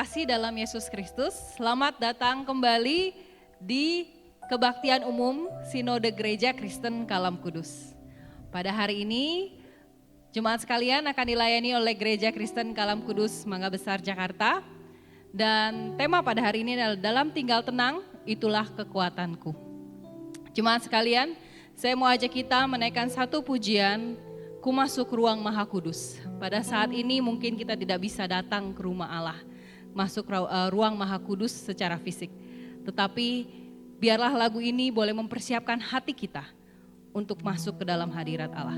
kasih dalam Yesus Kristus, selamat datang kembali di Kebaktian Umum Sinode Gereja Kristen Kalam Kudus. Pada hari ini, jemaat sekalian akan dilayani oleh Gereja Kristen Kalam Kudus Mangga Besar Jakarta. Dan tema pada hari ini adalah dalam tinggal tenang, itulah kekuatanku. Jemaat sekalian, saya mau ajak kita menaikkan satu pujian, Ku Masuk Ruang Maha Kudus. Pada saat ini mungkin kita tidak bisa datang ke rumah Allah, masuk ruang Maha Kudus secara fisik. Tetapi biarlah lagu ini boleh mempersiapkan hati kita untuk masuk ke dalam hadirat Allah.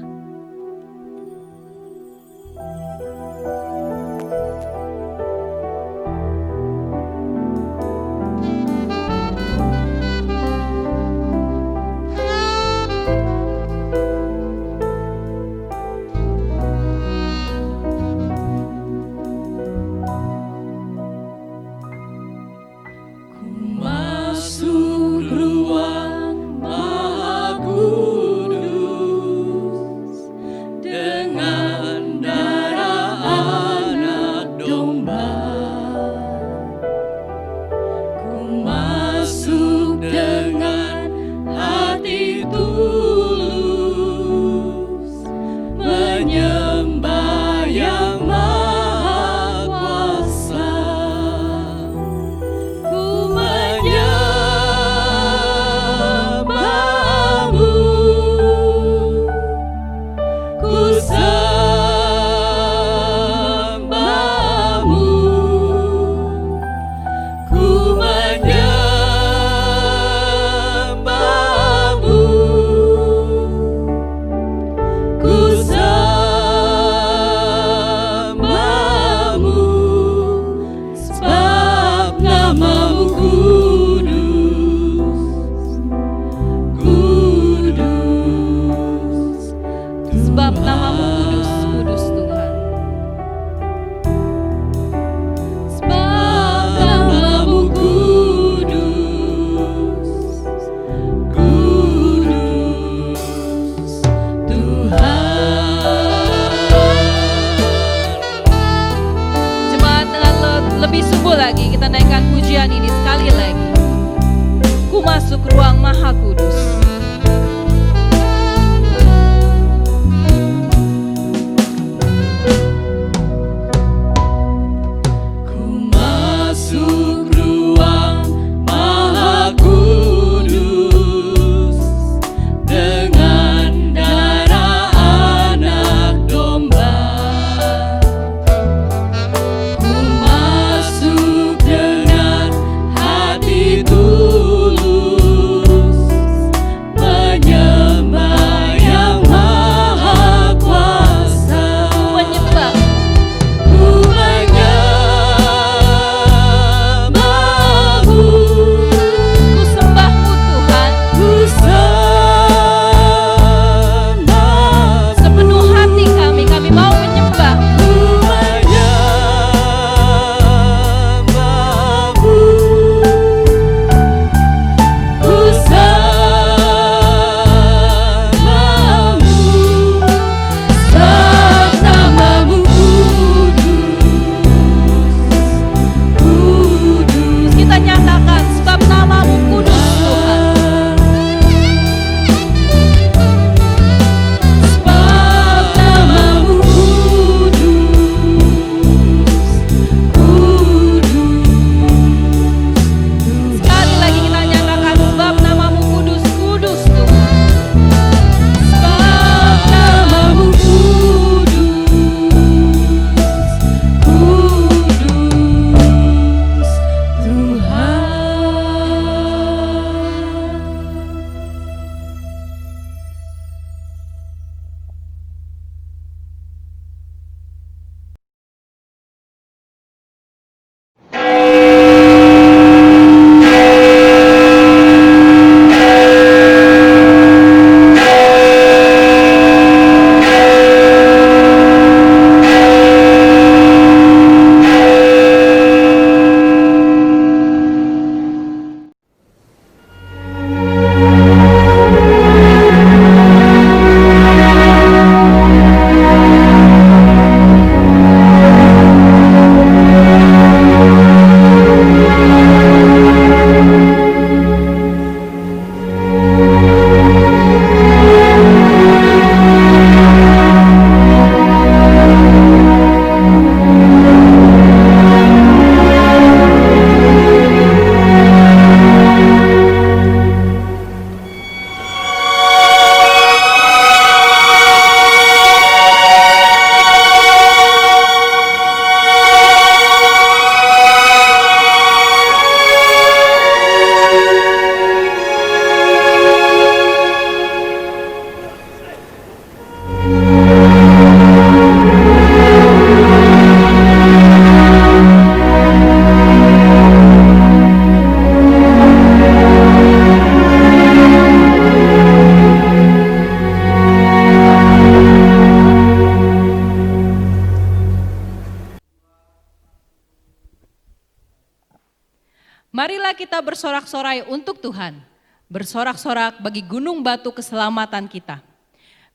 kita bersorak-sorai untuk Tuhan, bersorak-sorak bagi gunung batu keselamatan kita.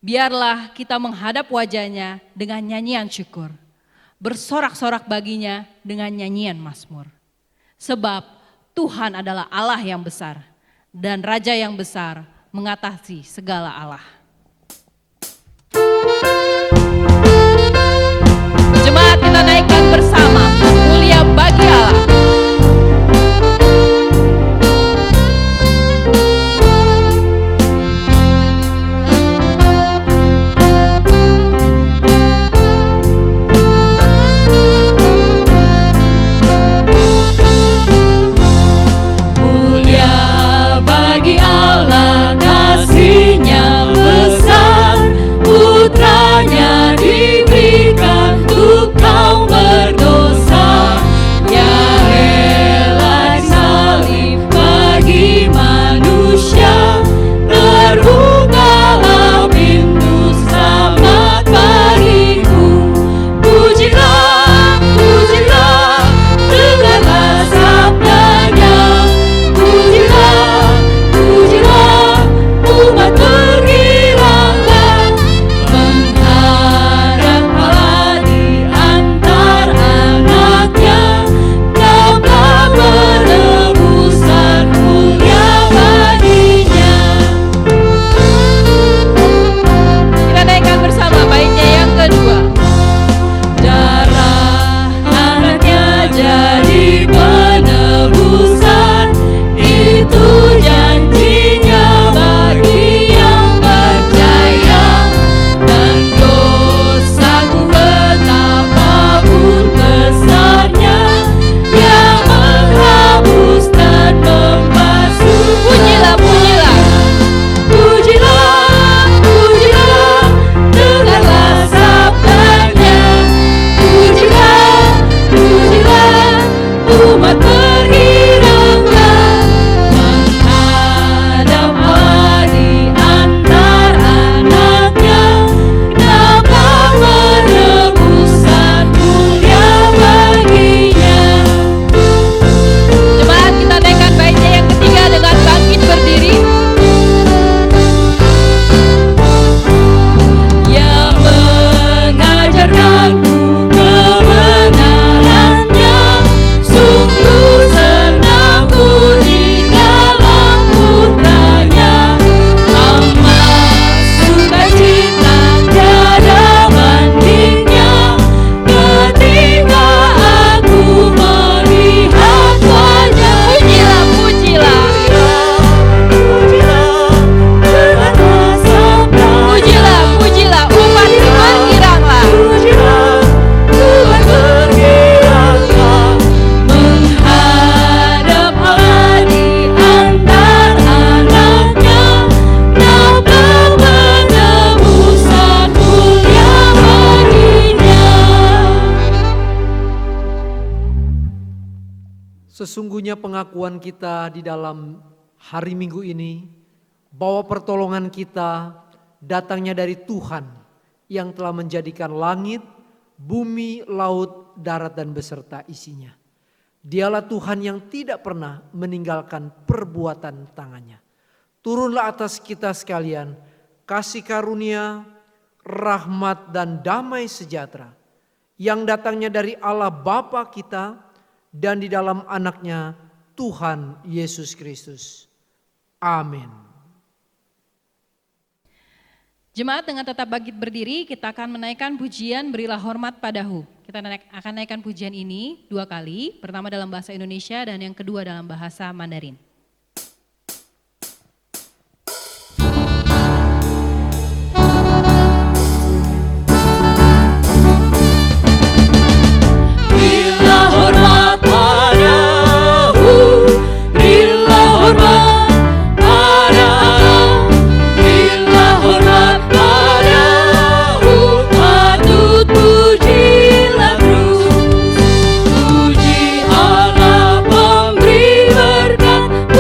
Biarlah kita menghadap wajahnya dengan nyanyian syukur, bersorak-sorak baginya dengan nyanyian mazmur. Sebab Tuhan adalah Allah yang besar dan Raja yang besar mengatasi segala Allah. Jemaat, kita naikkan bersama mulia bagi Allah. Sesungguhnya pengakuan kita di dalam hari Minggu ini bahwa pertolongan kita datangnya dari Tuhan yang telah menjadikan langit, bumi, laut, darat dan beserta isinya. Dialah Tuhan yang tidak pernah meninggalkan perbuatan tangannya. Turunlah atas kita sekalian kasih karunia, rahmat dan damai sejahtera yang datangnya dari Allah Bapa kita dan di dalam anaknya Tuhan Yesus Kristus. Amin. Jemaat, dengan tetap bangkit berdiri, kita akan menaikkan pujian Berilah Hormat Padahu. Kita akan naikkan pujian ini 2 kali, pertama dalam bahasa Indonesia dan yang kedua dalam bahasa Mandarin. Puji Allah pemberi berkat.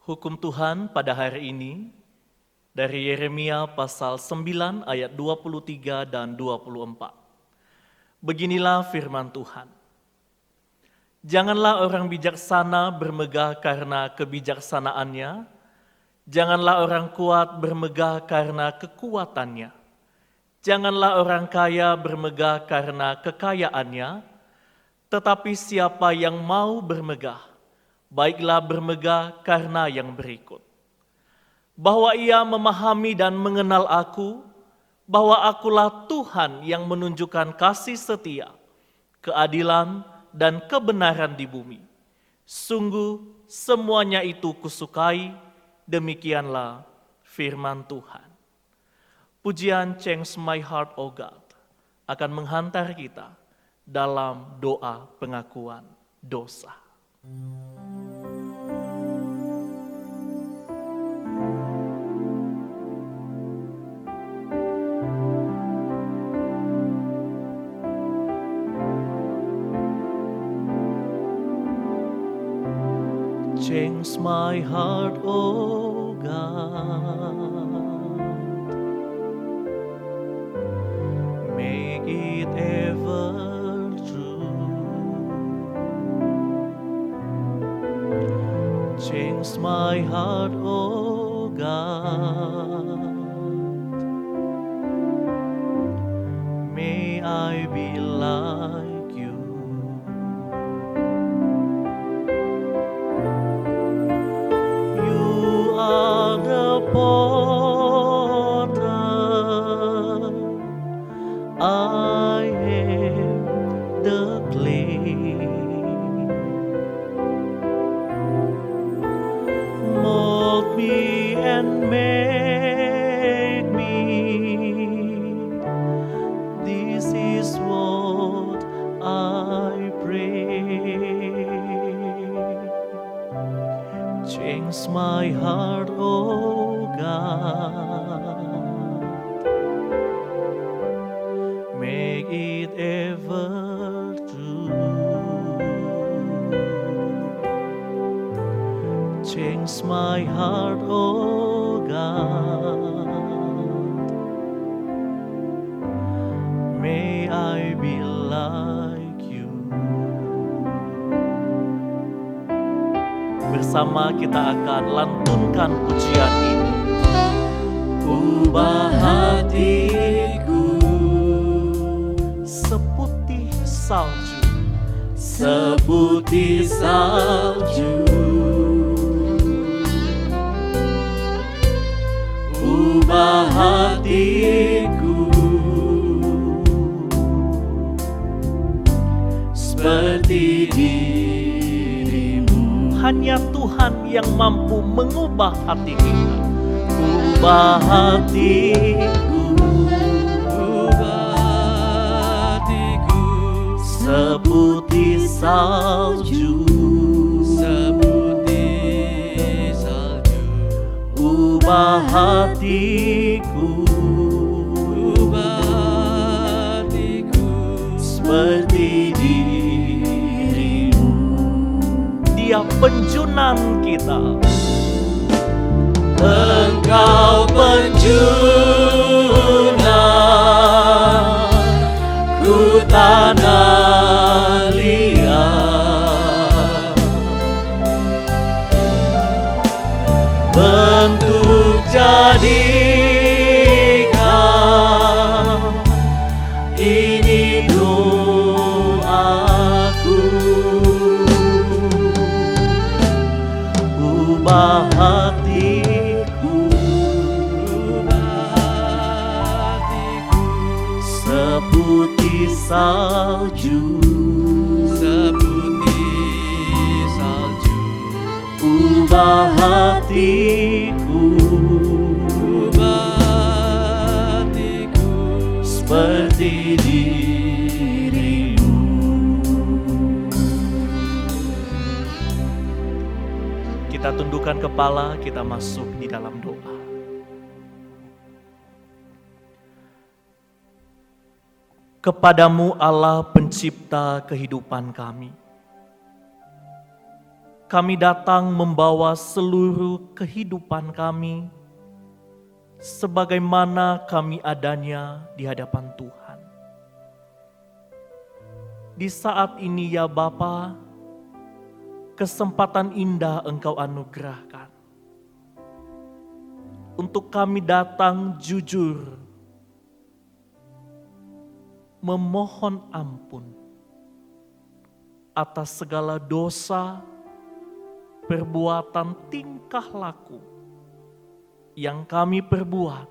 Hukum Tuhan pada hari ini dari Yeremia pasal 9 ayat 23 dan 24. Beginilah firman Tuhan. Janganlah orang bijaksana bermegah karena kebijaksanaannya, janganlah orang kuat bermegah karena kekuatannya, janganlah orang kaya bermegah karena kekayaannya, tetapi siapa yang mau bermegah, baiklah bermegah karena yang berikut. Bahwa ia memahami dan mengenal aku, bahwa akulah Tuhan yang menunjukkan kasih setia, keadilan, dan kebenaran di bumi. Sungguh semuanya itu kusukai, demikianlah firman Tuhan. Pujian Change My Heart, O God, akan menghantar kita dalam doa pengakuan dosa. Change my heart, O God, make it ever true. Change my heart, O God, may I be like you. You are the potter, I am the clay. Mold me and make me, this is what I pray. Change my heart, O God, make it ever true. Change my heart, O God, may I be like you. Bersama kita akan lantunkan pujian ini. Ubah hatiku seputih salju, seputih salju. Ubah hatiku seperti dirimu. Hanya Tuhan yang mampu mengubah hati kita. Ubah hatiku, ubah hatiku seputih salju, seputih salju. Ubah hatiku, ubah hatiku seperti dirimu. Dia penjunan kita. Engkau penjunan, ku tanah liat, bentuk jadikan ini doaku. Ubah hatiku, seputih salju, seputih salju. Ubah hatiku, ubah hatiku seperti dirimu. Kita tundukkan kepala, kita masuk di dalam doa. Kepadamu Allah pencipta kehidupan kami, kami datang membawa seluruh kehidupan kami sebagaimana kami adanya di hadapan Tuhan. Di saat ini ya Bapa, kesempatan indah Engkau anugerahkan untuk kami datang jujur, memohon ampun atas segala dosa, perbuatan, tingkah laku yang kami perbuat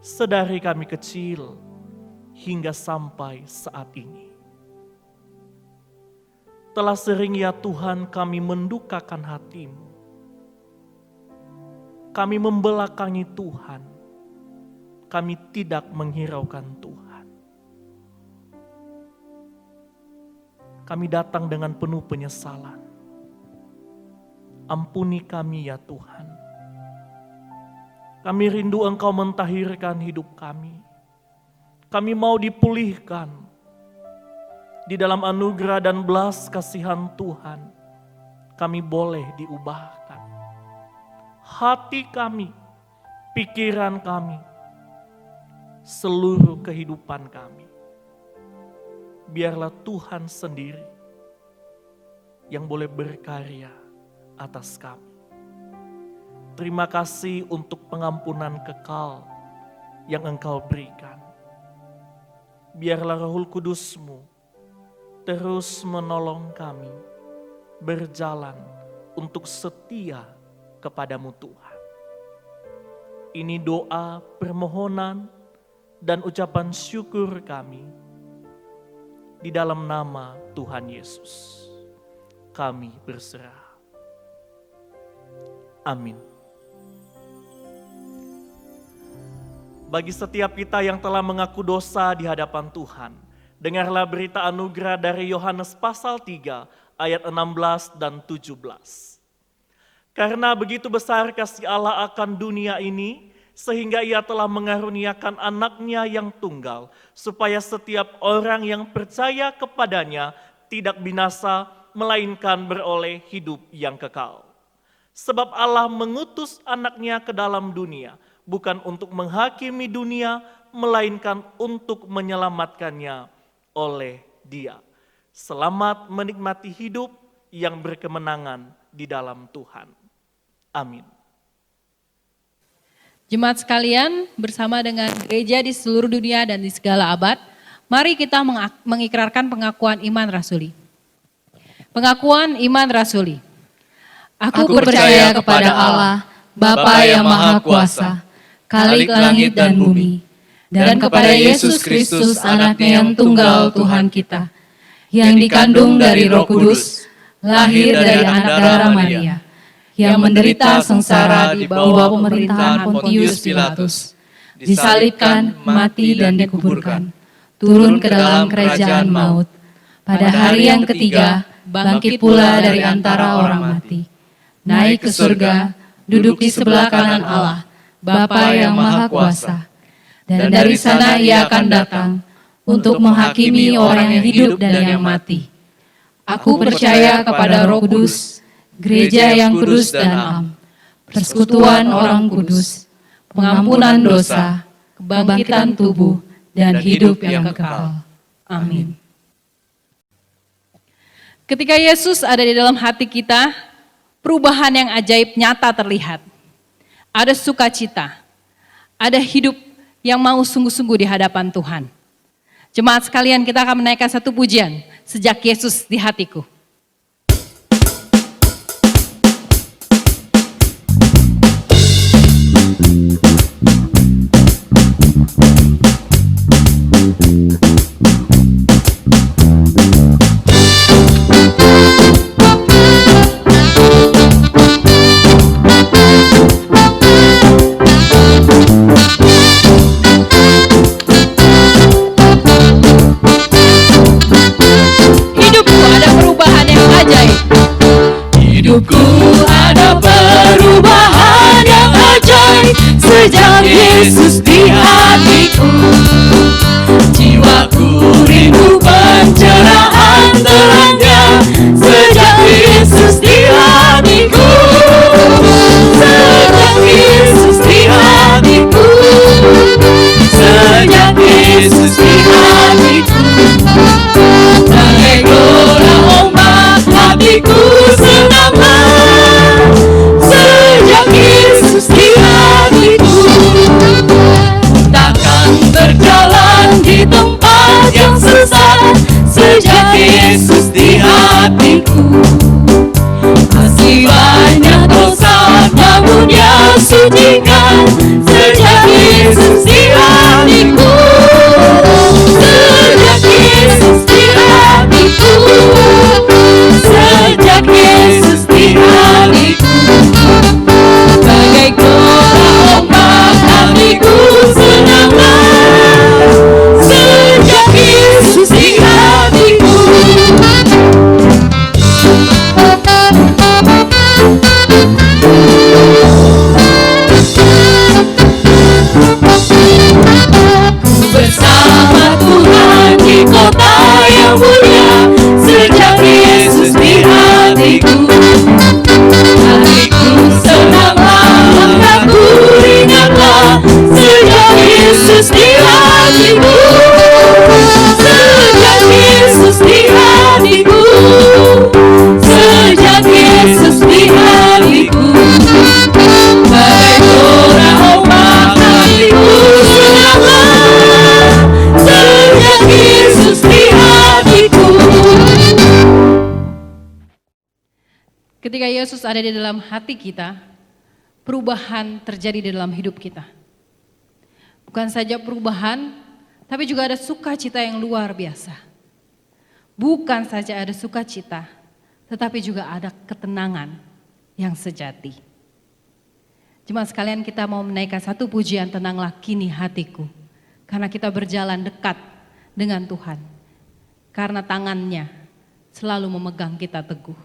sedari kami kecil hingga sampai saat ini. Telah sering ya Tuhan kami mendukakan hati-Mu. Kami membelakangi Tuhan. Kami tidak menghiraukan Tuhan. Kami datang dengan penuh penyesalan. Ampuni kami ya Tuhan. Kami rindu Engkau mentahirkan hidup kami. Kami mau dipulihkan di dalam anugerah dan belas kasihan Tuhan. Kami boleh diubahkan. Hati kami, pikiran kami, seluruh kehidupan kami. Biarlah Tuhan sendiri yang boleh berkarya atas kami. Terima kasih untuk pengampunan kekal yang Engkau berikan. Biarlah Roh Kudus-Mu terus menolong kami berjalan untuk setia kepadamu Tuhan. Ini doa, permohonan, dan ucapan syukur kami di dalam nama Tuhan Yesus. Kami berserah. Amin. Bagi setiap kita yang telah mengaku dosa di hadapan Tuhan, dengarlah berita anugerah dari Yohanes pasal 3 ayat 16 dan 17. Karena begitu besar kasih Allah akan dunia ini, sehingga Ia telah mengaruniakan anaknya yang tunggal, supaya setiap orang yang percaya kepadanya tidak binasa, melainkan beroleh hidup yang kekal. Sebab Allah mengutus anaknya ke dalam dunia, bukan untuk menghakimi dunia, melainkan untuk menyelamatkannya oleh Dia. Selamat menikmati hidup yang berkemenangan di dalam Tuhan. Amin. Jemaat sekalian, bersama dengan gereja di seluruh dunia dan di segala abad, mari kita mengikrarkan pengakuan iman rasuli. Pengakuan iman rasuli. Aku percaya kepada Allah, Bapa yang Maha Kuasa, Khalik langit dan bumi, dan kepada Yesus Kristus anaknya yang tunggal Tuhan kita, yang dikandung dari Roh Kudus, lahir dari anak darah Maria, yang menderita sengsara di bawah pemerintahan Pontius Pilatus, disalibkan, mati dan dikuburkan, turun ke dalam kerajaan maut. Pada hari yang ketiga, bangkit pula dari antara orang mati, naik ke surga, duduk di sebelah kanan Allah, Bapa yang Maha Kuasa. Dan dari sana Ia akan datang untuk menghakimi orang yang hidup dan yang mati. Aku percaya kepada Roh Kudus, gereja yang kudus dan am, persekutuan orang kudus, pengampunan dosa, kebangkitan tubuh, dan hidup yang kekal. Amin. Ketika Yesus ada di dalam hati kita, perubahan yang ajaib nyata terlihat. Ada sukacita, ada hidup yang mau sungguh-sungguh di hadapan Tuhan. Jemaat sekalian, kita akan menaikkan satu pujian, Sejak Yesus di Hatiku. Hidupku ada perubahan yang ajaib sejak Yesus di hatiku. Jiwaku rindu pencerahan terangnya sejak Yesus di disucikan sejak Yesus di hatiku. Sejak Yesus di hatiku. Sejak Yesus di hatiku. Bagai gelora ombak hatiku senanglah sejak Yesus di hatiku. Bersama Tuhan di kota yang mulia sejak Yesus di hatiku. Hatiku senanglah, langkahku ringanlah sejak Yesus di hatiku. Sejak Yesus di hatiku. Sejak Yesus di hatiku. Bagai gelora ombak hatiku senanglah sejak Yesus di hatiku. Ketika Yesus ada di dalam hati kita, perubahan terjadi di dalam hidup kita. Bukan saja perubahan, tapi juga ada sukacita yang luar biasa. Bukan saja ada sukacita, tetapi juga ada ketenangan yang sejati. Jemaat sekalian, kita mau menaikkan satu pujian, tenanglah kini hatiku. Karena kita berjalan dekat dengan Tuhan. Karena tangannya selalu memegang kita teguh.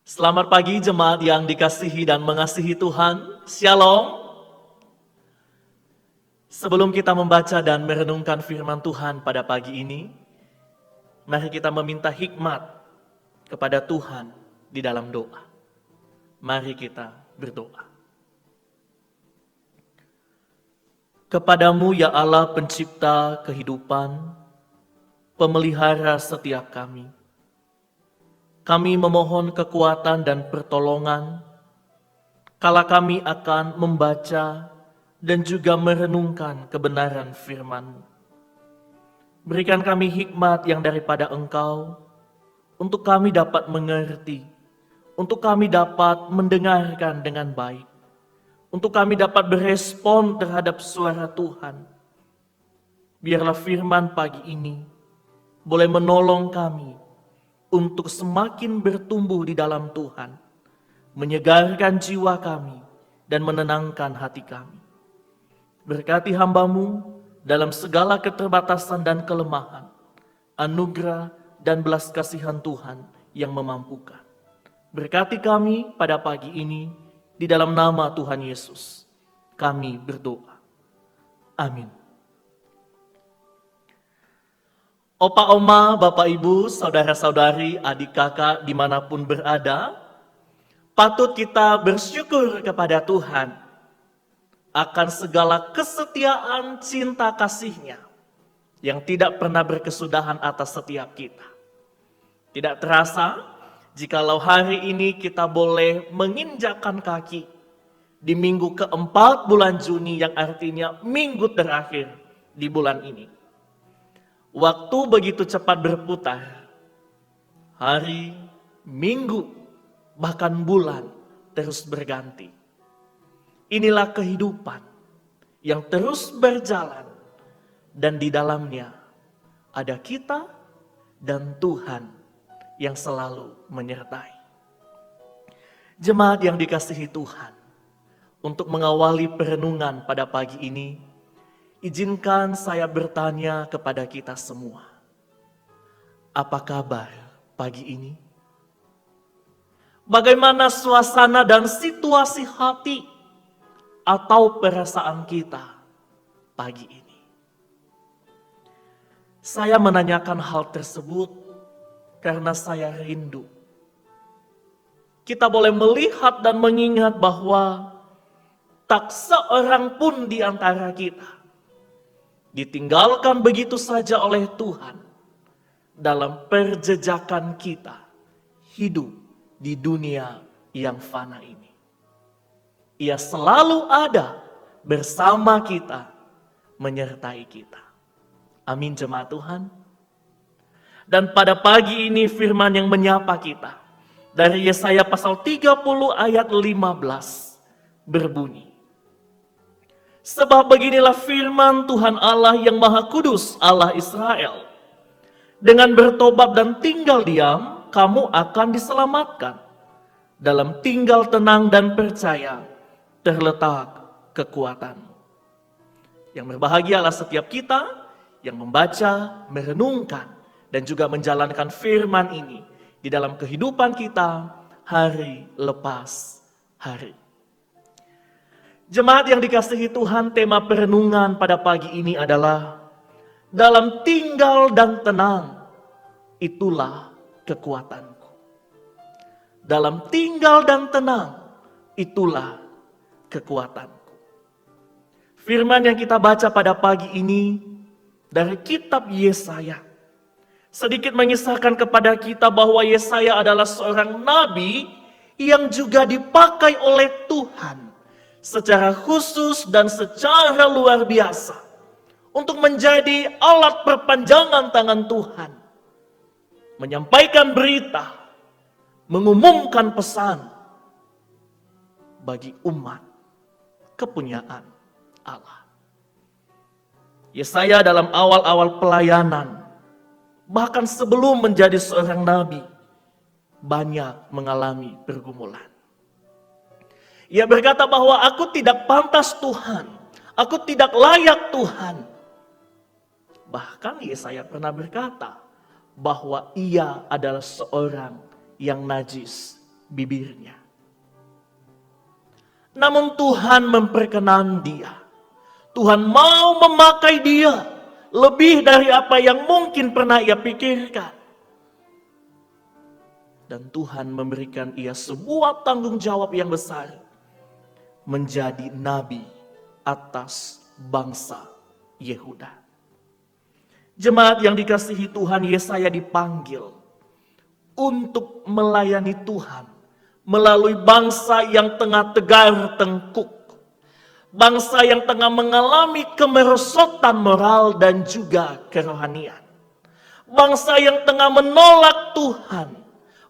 Selamat pagi jemaat yang dikasihi dan mengasihi Tuhan. Shalom. Sebelum kita membaca dan merenungkan firman Tuhan pada pagi ini, mari kita meminta hikmat kepada Tuhan di dalam doa. Mari kita berdoa. Kepadamu ya Allah pencipta kehidupan, pemelihara setiap kami. Kami memohon kekuatan dan pertolongan kala kami akan membaca dan juga merenungkan kebenaran firman-Mu. Berikan kami hikmat yang daripada Engkau, untuk kami dapat mengerti, untuk kami dapat mendengarkan dengan baik, untuk kami dapat berespon terhadap suara Tuhan. Biarlah firman pagi ini boleh menolong kami untuk semakin bertumbuh di dalam Tuhan, menyegarkan jiwa kami dan menenangkan hati kami. Berkati hamba-Mu dalam segala keterbatasan dan kelemahan, anugerah dan belas kasihan Tuhan yang memampukan. Berkati kami pada pagi ini, di dalam nama Tuhan Yesus, kami berdoa. Amin. Opa, oma, bapak, ibu, saudara-saudari, adik, kakak, dimanapun berada, patut kita bersyukur kepada Tuhan akan segala kesetiaan cinta kasih-Nya yang tidak pernah berkesudahan atas setiap kita. Tidak terasa, jikalau hari ini kita boleh menginjakkan kaki di minggu keempat bulan Juni yang artinya minggu terakhir di bulan ini. Waktu begitu cepat berputar, hari, minggu, bahkan bulan terus berganti. Inilah kehidupan yang terus berjalan dan di dalamnya ada kita dan Tuhan yang selalu menyertai. Jemaat yang dikasihi Tuhan, untuk mengawali perenungan pada pagi ini, izinkan saya bertanya kepada kita semua. Apa kabar pagi ini? Bagaimana suasana dan situasi hati atau perasaan kita pagi ini? Saya menanyakan hal tersebut karena saya rindu. Kita boleh melihat dan mengingat bahwa tak seorang pun di antara kita ditinggalkan begitu saja oleh Tuhan dalam perjejakan kita hidup di dunia yang fana ini. Ia selalu ada bersama kita, menyertai kita. Amin jemaat Tuhan. Dan pada pagi ini firman yang menyapa kita dari Yesaya pasal 30 ayat 15 berbunyi, sebab beginilah firman Tuhan Allah yang Maha Kudus, Allah Israel. Dengan bertobat dan tinggal diam, kamu akan diselamatkan. Dalam tinggal tenang dan percaya, terletak kekuatanmu. Yang berbahagialah setiap kita yang membaca, merenungkan, dan juga menjalankan firman ini di dalam kehidupan kita hari lepas hari. Jemaat yang dikasihi Tuhan, tema perenungan pada pagi ini adalah dalam tinggal dan tenang, itulah kekuatanku. Dalam tinggal dan tenang, itulah kekuatanku. Firman yang kita baca pada pagi ini dari kitab Yesaya sedikit mengisahkan kepada kita bahwa Yesaya adalah seorang nabi yang juga dipakai oleh Tuhan secara khusus dan secara luar biasa untuk menjadi alat perpanjangan tangan Tuhan, menyampaikan berita, mengumumkan pesan bagi umat kepunyaan Allah. Yesaya dalam awal-awal pelayanan, bahkan sebelum menjadi seorang nabi, banyak mengalami pergumulan. Ia berkata bahwa aku tidak pantas Tuhan, aku tidak layak Tuhan. Bahkan Yesaya pernah berkata bahwa ia adalah seorang yang najis bibirnya. Namun Tuhan memperkenan dia. Tuhan mau memakai dia lebih dari apa yang mungkin pernah ia pikirkan. Dan Tuhan memberikan ia sebuah tanggung jawab yang besar. Menjadi nabi atas bangsa Yehuda. Jemaat yang dikasihi Tuhan, Yesaya dipanggil untuk melayani Tuhan melalui bangsa yang tengah tegar tengkuk. Bangsa yang tengah mengalami kemerosotan moral dan juga kerohanian. Bangsa yang tengah menolak Tuhan.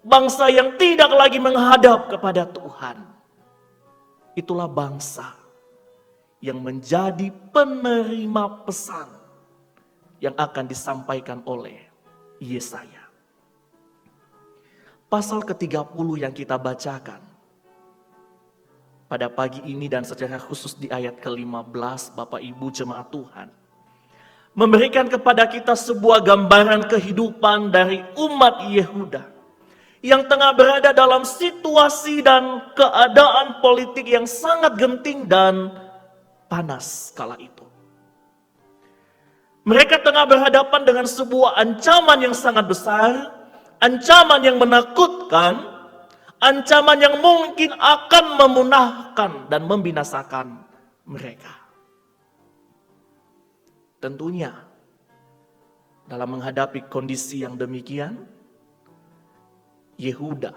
Bangsa yang tidak lagi menghadap kepada Tuhan. Itulah bangsa yang menjadi penerima pesan yang akan disampaikan oleh Yesaya. Pasal ke-30 yang kita bacakan pada pagi ini dan secara khusus di ayat ke-15, Bapak Ibu jemaat Tuhan, memberikan kepada kita sebuah gambaran kehidupan dari umat Yehuda yang tengah berada dalam situasi dan keadaan politik yang sangat genting dan panas kala itu. Mereka tengah berhadapan dengan sebuah ancaman yang sangat besar, ancaman yang menakutkan, ancaman yang mungkin akan memunahkan dan membinasakan mereka. Tentunya dalam menghadapi kondisi yang demikian, Yehuda,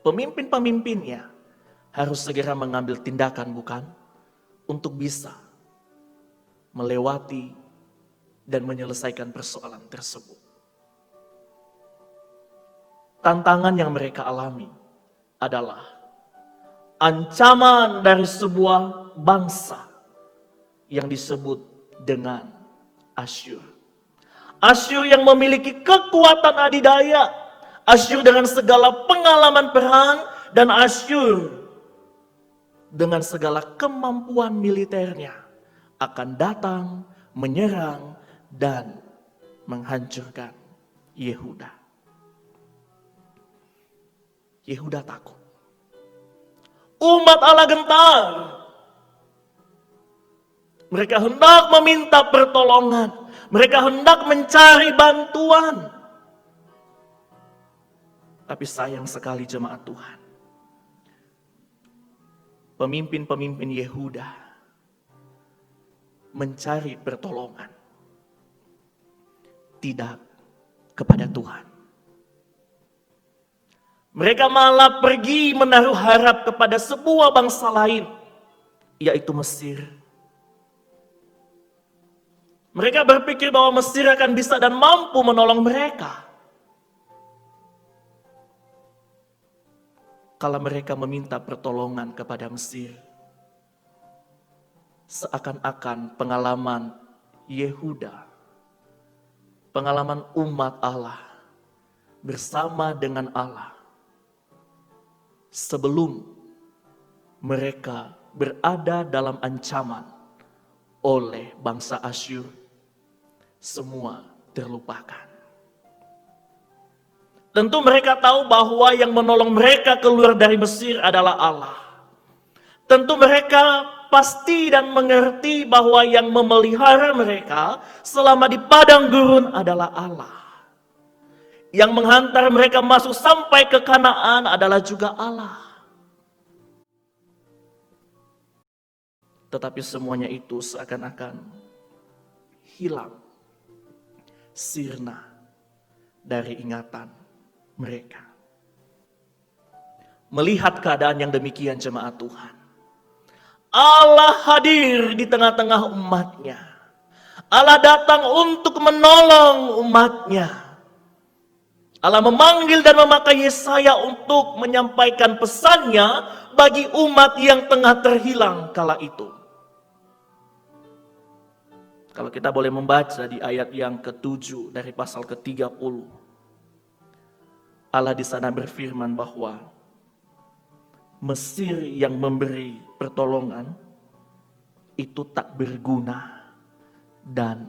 pemimpin-pemimpinnya harus segera mengambil tindakan, bukan? Untuk bisa melewati dan menyelesaikan persoalan tersebut. Tantangan yang mereka alami adalah ancaman dari sebuah bangsa yang disebut dengan Asyur. Asyur yang memiliki kekuatan adidaya, Asyur dengan segala pengalaman perang, dan Asyur dengan segala kemampuan militernya akan datang, menyerang, dan menghancurkan Yehuda. Yehuda takut. Umat Allah gentar. Mereka hendak meminta pertolongan. Mereka hendak mencari bantuan. Tapi sayang sekali jemaat Tuhan. Pemimpin-pemimpin Yehuda mencari pertolongan tidak kepada Tuhan. Mereka malah pergi menaruh harap kepada sebuah bangsa lain, yaitu Mesir. Mereka berpikir bahwa Mesir akan bisa dan mampu menolong mereka. Kalau mereka meminta pertolongan kepada Mesir, seakan-akan pengalaman Yehuda, pengalaman umat Allah bersama dengan Allah sebelum mereka berada dalam ancaman oleh bangsa Asyur, semua terlupakan. Tentu mereka tahu bahwa yang menolong mereka keluar dari Mesir adalah Allah. Tentu mereka pasti dan mengerti bahwa yang memelihara mereka selama di padang gurun adalah Allah. Yang menghantar mereka masuk sampai ke Kanaan adalah juga Allah. Tetapi semuanya itu seakan-akan hilang, sirna dari ingatan mereka. Melihat keadaan yang demikian jemaat Tuhan, Allah hadir di tengah-tengah umatnya. Allah datang untuk menolong umatnya. Allah memanggil dan memakai Yesaya untuk menyampaikan pesannya bagi umat yang tengah terhilang kala itu. Kalau kita boleh membaca di ayat yang ke-7 dari pasal ke-30. Allah di sana berfirman bahwa Mesir yang memberi pertolongan itu tak berguna dan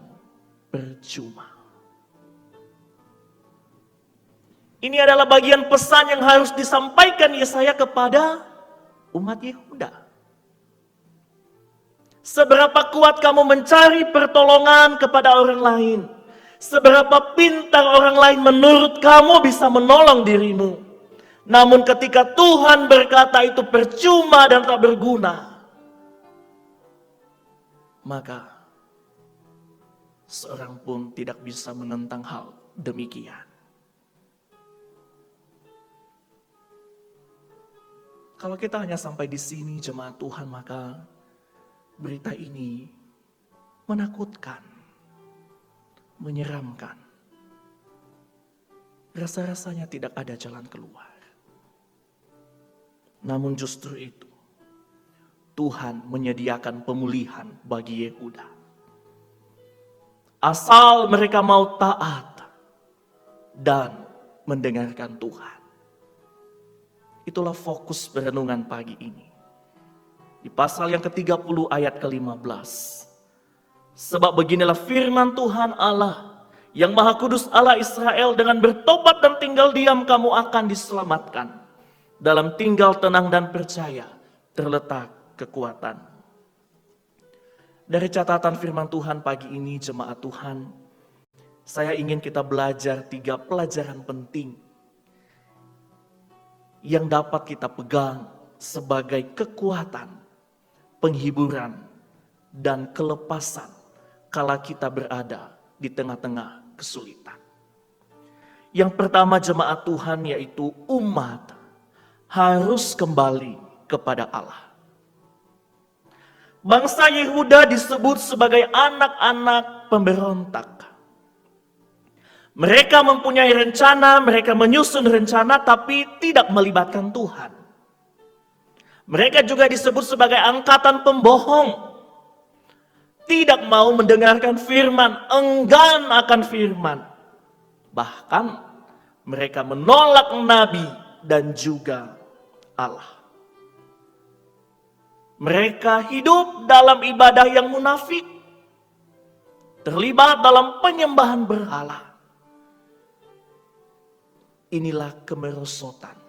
percuma. Ini adalah bagian pesan yang harus disampaikan Yesaya kepada umat Yehuda. Seberapa kuat kamu mencari pertolongan kepada orang lain, seberapa pintar orang lain menurut kamu bisa menolong dirimu. Namun ketika Tuhan berkata itu percuma dan tak berguna, maka seorang pun tidak bisa menentang hal demikian. Kalau kita hanya sampai di sini jemaat Tuhan, maka berita ini menakutkan, menyeramkan. Rasa-rasanya tidak ada jalan keluar. Namun justru itu, Tuhan menyediakan pemulihan bagi Yehuda. Asal mereka mau taat dan mendengarkan Tuhan. Itulah fokus perenungan pagi ini. Di pasal yang ke-30 ayat ke-15. Sebab beginilah firman Tuhan Allah, yang Maha Kudus Allah Israel, dengan bertobat dan tinggal diam kamu akan diselamatkan. Dalam tinggal tenang dan percaya terletak kekuatan. Dari catatan firman Tuhan pagi ini jemaat Tuhan, saya ingin kita belajar 3 pelajaran penting yang dapat kita pegang sebagai kekuatan, penghiburan, dan kelepasan kala kita berada di tengah-tengah kesulitan. Yang pertama jemaat Tuhan, yaitu umat harus kembali kepada Allah. Bangsa Yehuda disebut sebagai anak-anak pemberontak. Mereka mempunyai rencana, mereka menyusun rencana, tapi tidak melibatkan Tuhan. Mereka juga disebut sebagai angkatan pembohong. Tidak mau mendengarkan firman, enggan akan firman. Bahkan mereka menolak nabi dan juga Allah. Mereka hidup dalam ibadah yang munafik, terlibat dalam penyembahan berhala. Inilah kemerosotan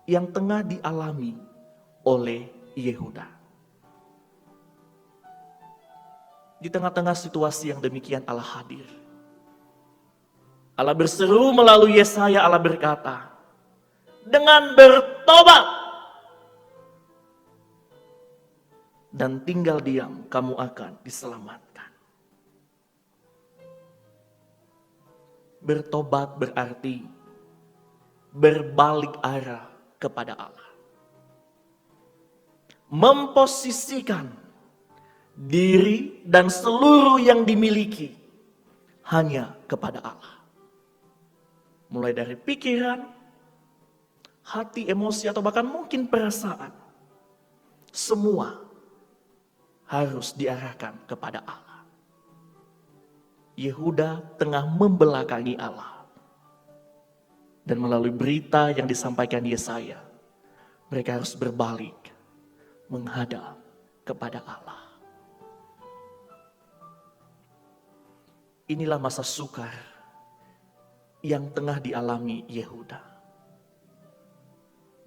yang tengah dialami oleh Yehuda. Di tengah-tengah situasi yang demikian Allah hadir. Allah berseru melalui Yesaya, Allah berkata, dengan bertobat dan tinggal diam kamu akan diselamatkan. Bertobat berarti berbalik arah kepada Allah. Memposisikan diri dan seluruh yang dimiliki hanya kepada Allah. Mulai dari pikiran, hati, emosi, atau bahkan mungkin perasaan. Semua harus diarahkan kepada Allah. Yehuda tengah membelakangi Allah. Dan melalui berita yang disampaikan Yesaya, mereka harus berbalik menghadap kepada Allah. Inilah masa sukar yang tengah dialami Yehuda.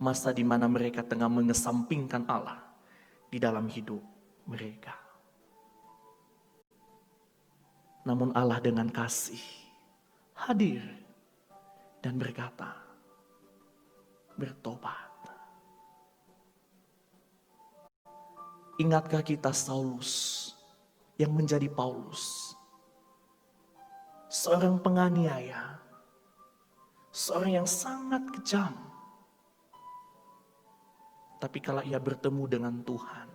Masa di mana mereka tengah mengesampingkan Allah di dalam hidup mereka. Namun Allah dengan kasih hadir dan berkata, bertobat. Ingatkah kita Saulus yang menjadi Paulus? Seorang penganiaya, seorang yang sangat kejam. Tapi kalau ia bertemu dengan Tuhan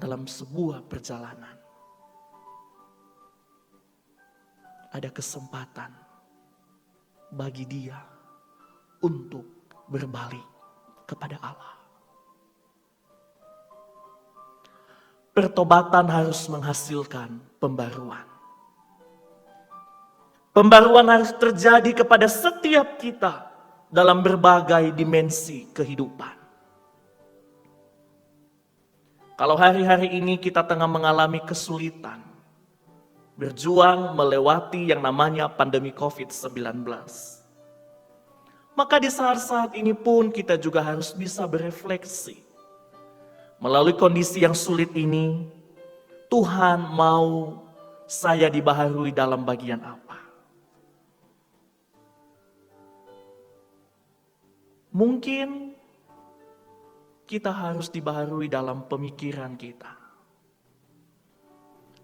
dalam sebuah perjalanan, ada kesempatan bagi dia untuk berbalik kepada Allah. Pertobatan harus menghasilkan pembaruan. Pembaruan harus terjadi kepada setiap kita dalam berbagai dimensi kehidupan. Kalau hari-hari ini kita tengah mengalami kesulitan, berjuang melewati yang namanya pandemi COVID-19. Maka di saat-saat ini pun kita juga harus bisa berefleksi. Melalui kondisi yang sulit ini, Tuhan mau saya dibaharui dalam bagian apa? Mungkin kita harus dibaharui dalam pemikiran kita.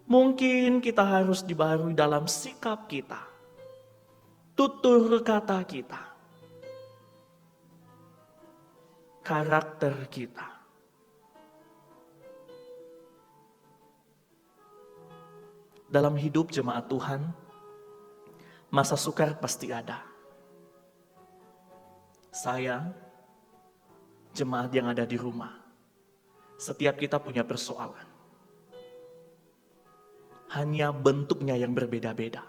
Mungkin kita harus dibaharui dalam sikap kita, tutur kata kita, karakter kita. Dalam hidup jemaat Tuhan, masa sukar pasti ada. Saya, jemaat yang ada di rumah, setiap kita punya persoalan. Hanya bentuknya yang berbeda-beda.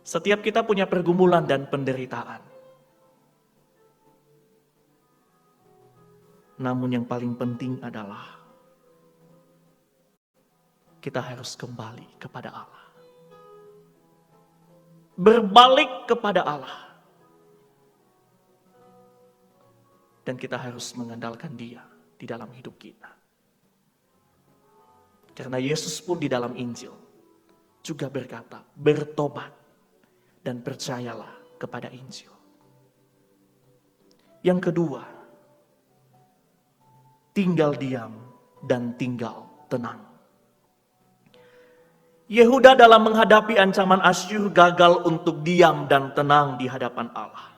Setiap kita punya pergumulan dan penderitaan. Namun yang paling penting adalah kita harus kembali kepada Allah. Berbalik kepada Allah. Dan kita harus mengandalkan Dia di dalam hidup kita. Karena Yesus pun di dalam Injil juga berkata, bertobat dan percayalah kepada Injil. Yang kedua, tinggal diam dan tinggal tenang. Yehuda dalam menghadapi ancaman Asyur gagal untuk diam dan tenang di hadapan Allah.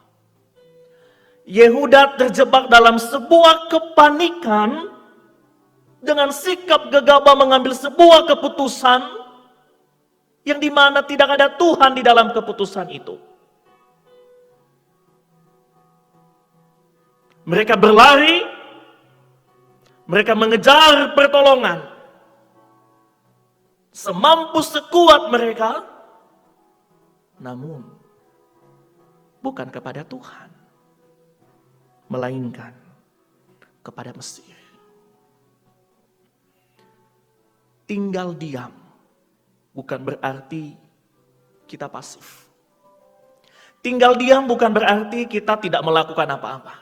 Yehuda terjebak dalam sebuah kepanikan dengan sikap gegabah mengambil sebuah keputusan yang dimana tidak ada Tuhan di dalam keputusan itu. Mereka berlari, mereka mengejar pertolongan. Semampu sekuat mereka, namun bukan kepada Tuhan, melainkan kepada Mesir. Tinggal diam bukan berarti kita pasif. Tinggal diam bukan berarti kita tidak melakukan apa-apa.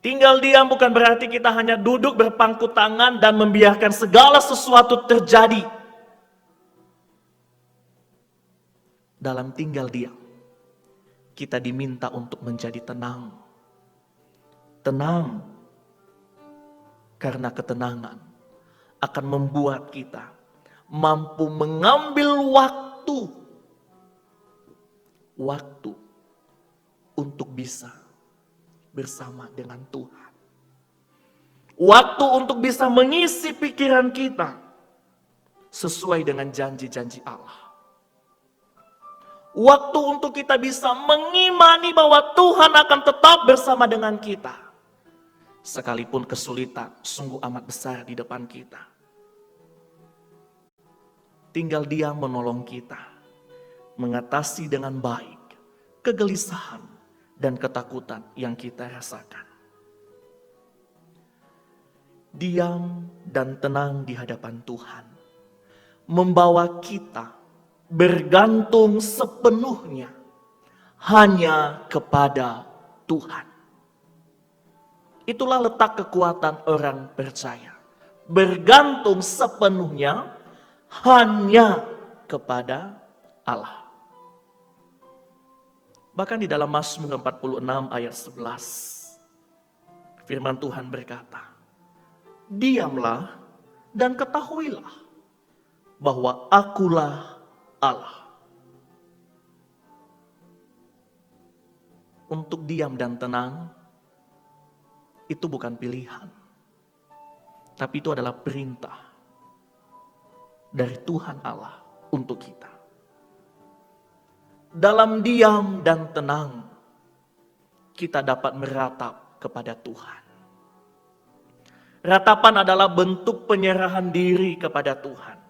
Tinggal diam bukan berarti kita hanya duduk berpangku tangan dan membiarkan segala sesuatu terjadi. Dalam tinggal diam, kita diminta untuk menjadi tenang. Tenang, karena ketenangan akan membuat kita mampu mengambil waktu untuk bisa bersama dengan Tuhan. Waktu untuk bisa mengisi pikiran kita sesuai dengan janji-janji Allah. Waktu untuk kita bisa mengimani bahwa Tuhan akan tetap bersama dengan kita. Sekalipun kesulitan sungguh amat besar di depan kita. Tinggal Dia menolong kita mengatasi dengan baik kegelisahan dan ketakutan yang kita rasakan. Diam dan tenang di hadapan Tuhan membawa kita bergantung sepenuhnya hanya kepada Tuhan. Itulah letak kekuatan orang percaya. Bergantung sepenuhnya hanya kepada Allah. Bahkan di dalam Mazmur 46 ayat 11, firman Tuhan berkata, diamlah dan ketahuilah bahwa akulah Allah. Untuk diam dan tenang itu bukan pilihan, tapi itu adalah perintah dari Tuhan Allah untuk kita. Dalam diam dan tenang kita dapat meratap kepada Tuhan. Ratapan adalah bentuk penyerahan diri kepada Tuhan.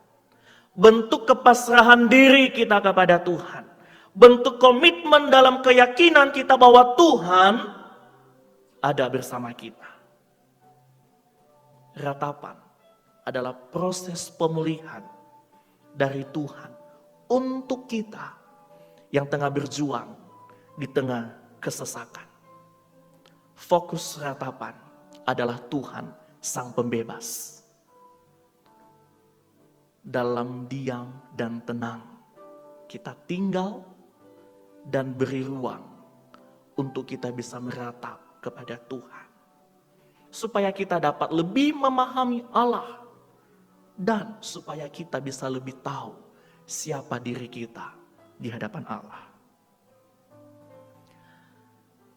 Bentuk kepasrahan diri kita kepada Tuhan. Bentuk komitmen dalam keyakinan kita bahwa Tuhan ada bersama kita. Ratapan adalah proses pemulihan dari Tuhan untuk kita yang tengah berjuang di tengah kesesakan. Fokus ratapan adalah Tuhan Sang Pembebas. Dalam diam dan tenang, kita tinggal dan beri ruang untuk kita bisa meratap kepada Tuhan. Supaya kita dapat lebih memahami Allah dan supaya kita bisa lebih tahu siapa diri kita di hadapan Allah.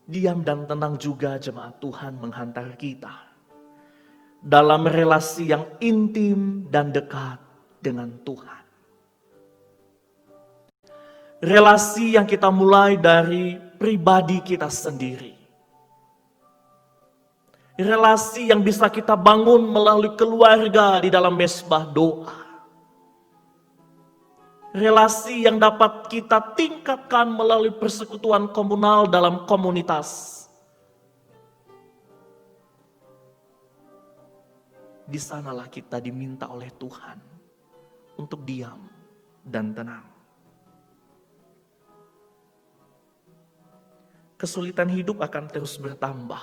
Diam dan tenang juga jemaat Tuhan menghantar kita dalam relasi yang intim dan dekat dengan Tuhan. Relasi yang kita mulai dari pribadi kita sendiri. Relasi yang bisa kita bangun melalui keluarga di dalam mesbah doa. Relasi yang dapat kita tingkatkan melalui persekutuan komunal dalam komunitas. Di sanalah kita diminta oleh Tuhan untuk diam dan tenang. Kesulitan hidup akan terus bertambah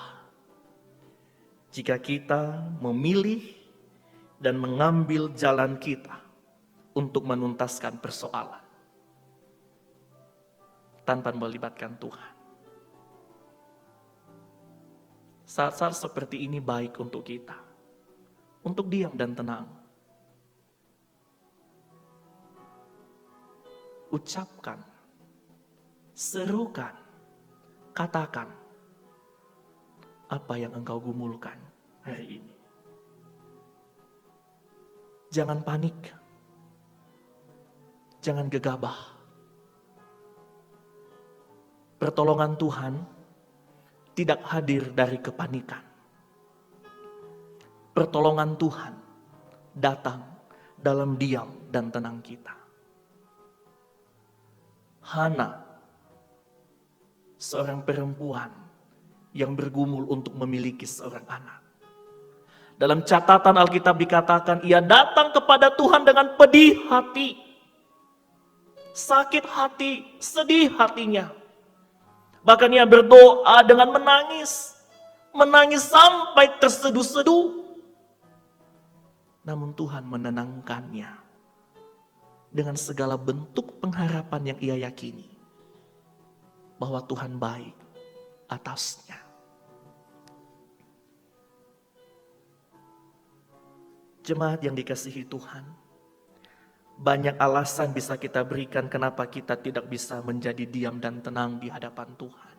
jika kita memilih dan mengambil jalan kita untuk menuntaskan persoalan tanpa melibatkan Tuhan. Saat-saat seperti ini baik untuk kita, untuk diam dan tenang. Ucapkan, serukan, katakan apa yang engkau gumulkan hari ini. Jangan panik, jangan gegabah. Pertolongan Tuhan tidak hadir dari kepanikan. Pertolongan Tuhan datang dalam diam dan tenang kita. Hana, seorang perempuan yang bergumul untuk memiliki seorang anak. Dalam catatan Alkitab dikatakan ia datang kepada Tuhan dengan pedih hati, sakit hati, sedih hatinya. Bahkan ia berdoa dengan menangis, menangis sampai terseduh-seduh. Namun Tuhan menenangkannya dengan segala bentuk pengharapan yang ia yakini bahwa Tuhan baik atasnya. Jemaat yang dikasihi Tuhan, banyak alasan bisa kita berikan kenapa kita tidak bisa menjadi diam dan tenang di hadapan Tuhan.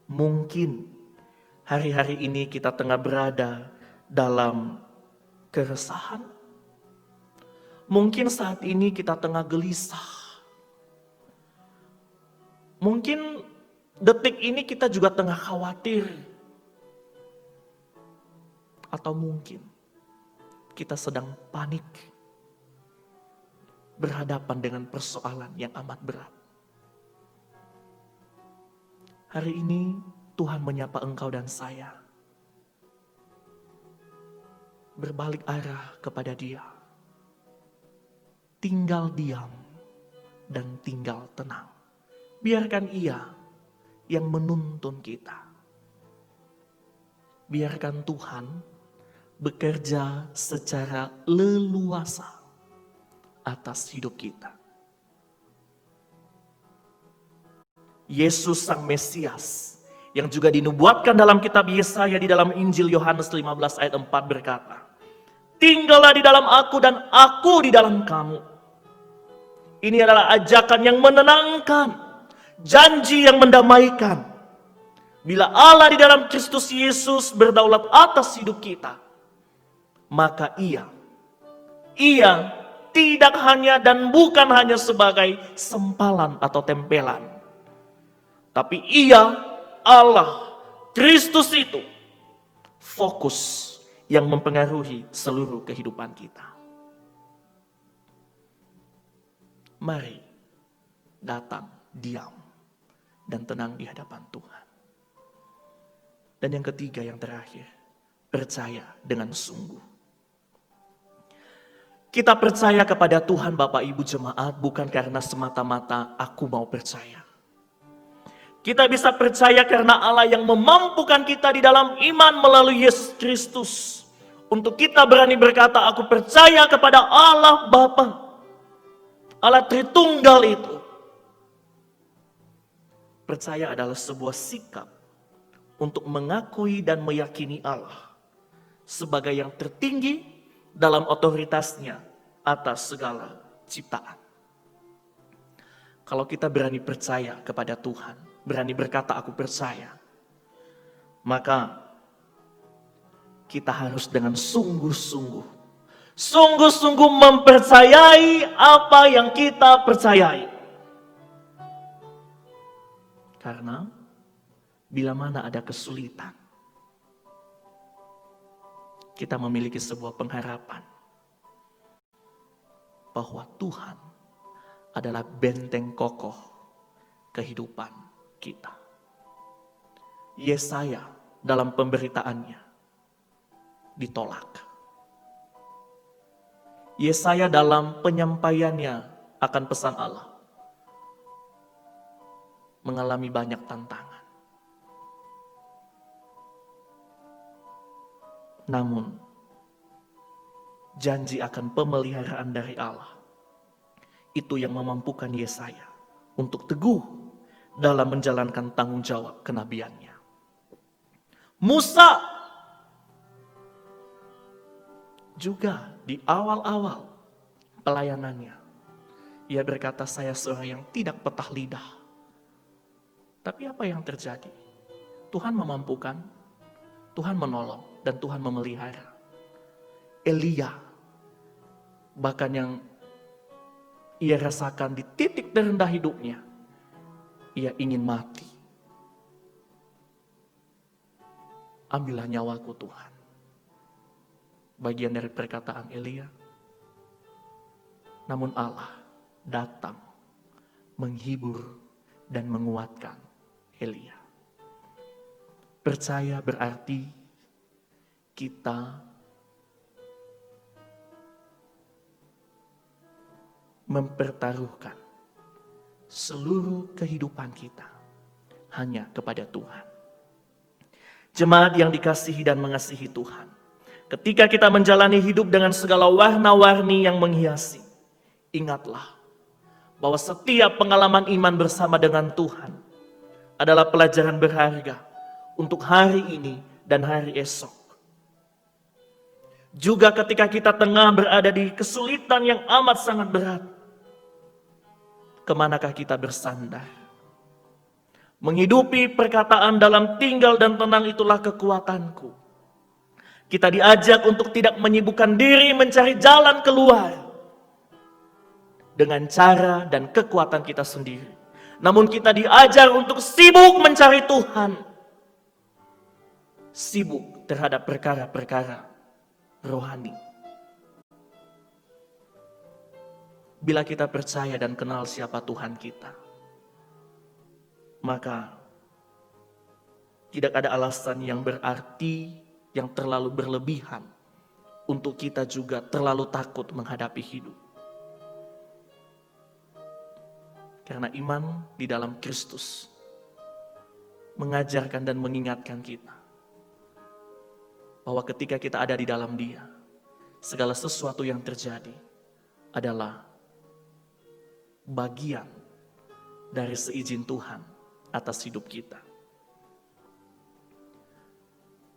Mungkin hari-hari ini kita tengah berada dalam keresahan. Mungkin saat ini kita tengah gelisah. Mungkin detik ini kita juga tengah khawatir. Atau mungkin kita sedang panik. Berhadapan dengan persoalan yang amat berat. Hari ini Tuhan menyapa engkau dan saya. Berbalik arah kepada Dia. Tinggal diam dan tinggal tenang. Biarkan Ia yang menuntun kita. Biarkan Tuhan bekerja secara leluasa atas hidup kita. Yesus Sang Mesias yang juga dinubuatkan dalam kitab Yesaya di dalam Injil Yohanes 15 ayat 4 berkata, "Tinggallah di dalam aku dan aku di dalam kamu." Ini adalah ajakan yang menenangkan, janji yang mendamaikan. Bila Allah di dalam Kristus Yesus berdaulat atas hidup kita, maka Ia tidak hanya dan bukan hanya sebagai sempalan atau tempelan. Tapi Ia, Allah, Kristus itu fokus yang mempengaruhi seluruh kehidupan kita. Mari datang, diam, dan tenang di hadapan Tuhan. Dan yang ketiga, yang terakhir, percaya dengan sungguh. Kita percaya kepada Tuhan Bapak Ibu Jemaat bukan karena semata-mata aku mau percaya. Kita bisa percaya karena Allah yang memampukan kita di dalam iman melalui Yesus Kristus. Untuk kita berani berkata, aku percaya kepada Allah Bapa, Allah Tritunggal itu. Percaya adalah sebuah sikap untuk mengakui dan meyakini Allah sebagai yang tertinggi dalam otoritasnya atas segala ciptaan. Kalau kita berani percaya kepada Tuhan, berani berkata aku percaya, maka kita harus dengan sungguh-sungguh mempercayai apa yang kita percayai. Karena bila mana ada kesulitan, kita memiliki sebuah pengharapan bahwa Tuhan adalah benteng kokoh kehidupan kita. Yesaya dalam pemberitaannya ditolak. Yesaya dalam penyampaiannya akan pesan Allah mengalami banyak tantangan. Namun janji akan pemeliharaan dari Allah itu yang memampukan Yesaya untuk teguh dalam menjalankan tanggung jawab kenabiannya. Musa juga di awal-awal pelayanannya, ia berkata, saya seorang yang tidak petah lidah. Tapi apa yang terjadi? Tuhan memampukan, Tuhan menolong, dan Tuhan memelihara. Elia, bahkan yang ia rasakan di titik terendah hidupnya, ia ingin mati. Ambillah nyawaku Tuhan. Bagian dari perkataan Elia. Namun Allah datang menghibur dan menguatkan Elia. Percaya berarti kita mempertaruhkan seluruh kehidupan kita hanya kepada Tuhan. Jemaat yang dikasihi dan mengasihi Tuhan, ketika kita menjalani hidup dengan segala warna-warni yang menghiasi, ingatlah bahwa setiap pengalaman iman bersama dengan Tuhan adalah pelajaran berharga untuk hari ini dan hari esok. Juga ketika kita tengah berada di kesulitan yang amat sangat berat, kemanakah kita bersandar? Menghidupi perkataan dalam tinggal dan tenang itulah kekuatanku. Kita diajak untuk tidak menyibukkan diri mencari jalan keluar dengan cara dan kekuatan kita sendiri. Namun kita diajar untuk sibuk mencari Tuhan. Sibuk terhadap perkara-perkara rohani. Bila kita percaya dan kenal siapa Tuhan kita, maka tidak ada alasan yang berarti yang terlalu berlebihan untuk kita juga terlalu takut menghadapi hidup. Karena iman di dalam Kristus mengajarkan dan mengingatkan kita bahwa ketika kita ada di dalam Dia, segala sesuatu yang terjadi adalah bagian dari seizin Tuhan atas hidup kita.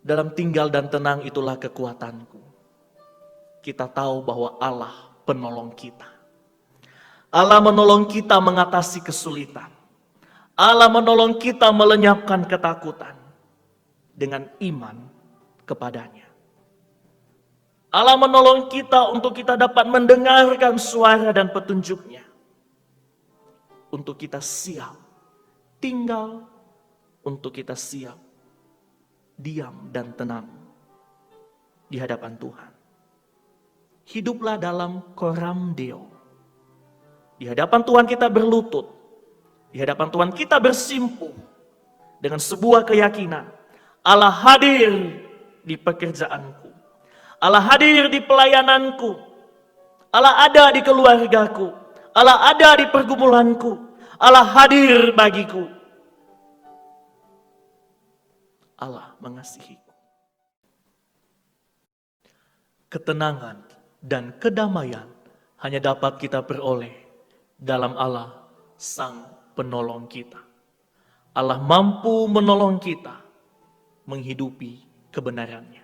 Dalam tinggal dan tenang itulah kekuatanku. Kita tahu bahwa Allah penolong kita. Allah menolong kita mengatasi kesulitan. Allah menolong kita melenyapkan ketakutan dengan iman kepadanya. Allah menolong kita untuk kita dapat mendengarkan suara dan petunjuknya. Untuk kita siap tinggal, untuk kita siap diam dan tenang di hadapan Tuhan. Hiduplah dalam koram Deo. Di hadapan Tuhan kita berlutut. Di hadapan Tuhan kita bersimpuh dengan sebuah keyakinan. Allah hadir di pekerjaanku. Allah hadir di pelayananku. Allah ada di keluargaku. Allah ada di pergumulanku. Allah hadir bagiku. Allah mengasihiku. Ketenangan dan kedamaian hanya dapat kita peroleh dalam Allah, Sang Penolong kita. Allah mampu menolong kita menghidupi kebenarannya.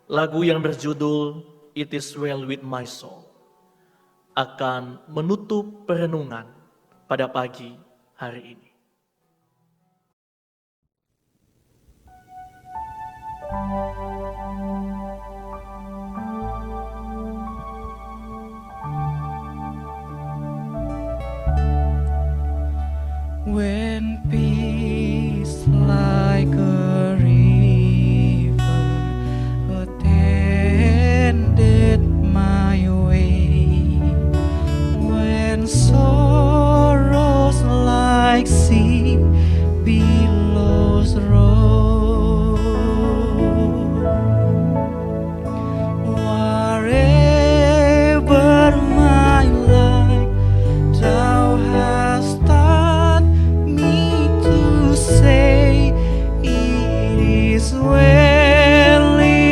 Lagu yang berjudul It Is Well With My Soul akan menutup perenungan pada pagi hari ini. When peace like a river attended my way, when sorrows like sea billows roll, wherever my life thou hast taught me to say, it is well with